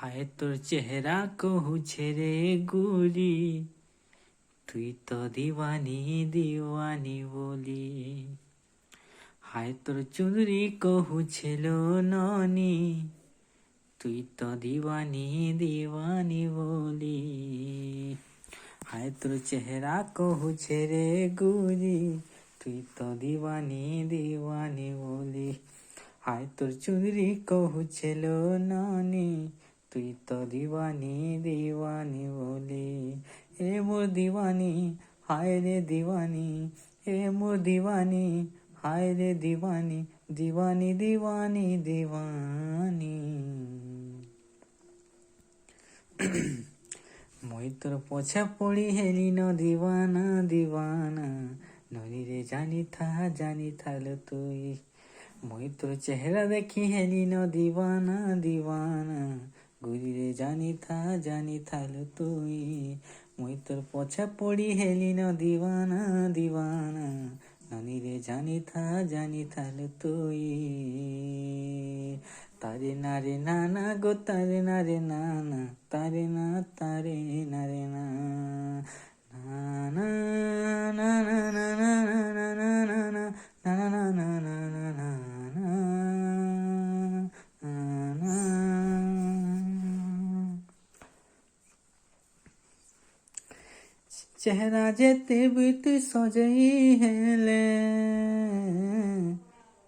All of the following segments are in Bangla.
হায় তোর চেহারা কহুছে রে গুলি, তুই তো দিওয়ানি দিওয়ানি বলি। হায় তোর চুনরি কহুছিল ননি, তুই তো দিওয়ানি দিওয়ানি বলি। হায় তোর চেহারা কহুছে রে গুলি, তুই তো দিওয়ানি দিওয়ানি বলি। হায় তোর চুনরি কহুছিল ননি, তুই তো দিওয়ানি দিওয়ানি বলি। এ মোর দিওয়ানি হায় রে দিওয়ানি, এ মোর দিওয়ানি হায় রে দিওয়ানি, দিওয়ানি দিওয়ানি দিওয়ানি। মই তোর পছা পড়ি হেলি ন দিওয়ানা দিওয়ানা, নদীরে জানি থালো তুই। মই তোর চেহারা দেখি হেলি ন দিওয়ানা দিওয়ানা, গুরিরে জানি থালো তুই। মই তোর পছা পড়ি হেলি ন দিওয়ানা দিওয়ানা, নদীরে জানি থালো তুই। তারে না রে না না গো তারে না রে না না, তারে না রে না না না না না না না না না না না না না না না। চেহারা যেতে বিটি সজেই হেলে,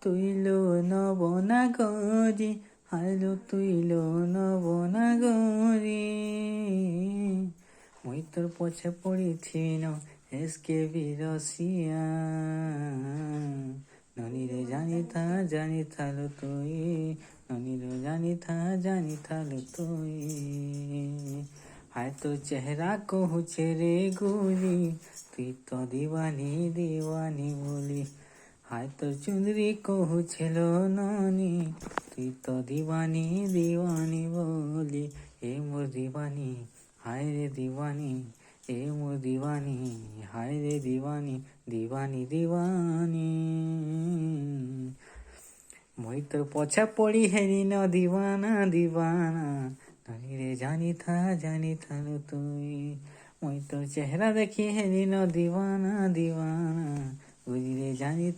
তুইলো নবনা গরি, হাইলো তুইলো নবনা গরি। মই তোর পছে পড়িছি ন এসকে বিরসিয়া, ননিরে জানি থালো তুই, ননিরে জানি থালো তুই। হায় তোর চেহারা কহুছে রে গুলি, তুই তো দিওয়ানি দিওয়ানি বলি। হায় তোর চুনরি কহুছিল ননি, তুই তো দিওয়ানি দিওয়ানি বলি। এ মোর দিওয়ানি হায় রে দিওয়ানি, এ মোর দিওয়ানি হায় রে দিওয়ানি, দিওয়ানি দিওয়ানি। মই তোর পছা পড়ি হেরি ন দিওয়ানা দিওয়ানা, নদীরে জানি থালো তুই। মই তোর চেহারা দেখি হেরি ন দিওয়ানা দিওয়ানা, গুরিরে জানি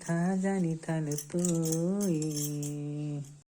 থালো তুই।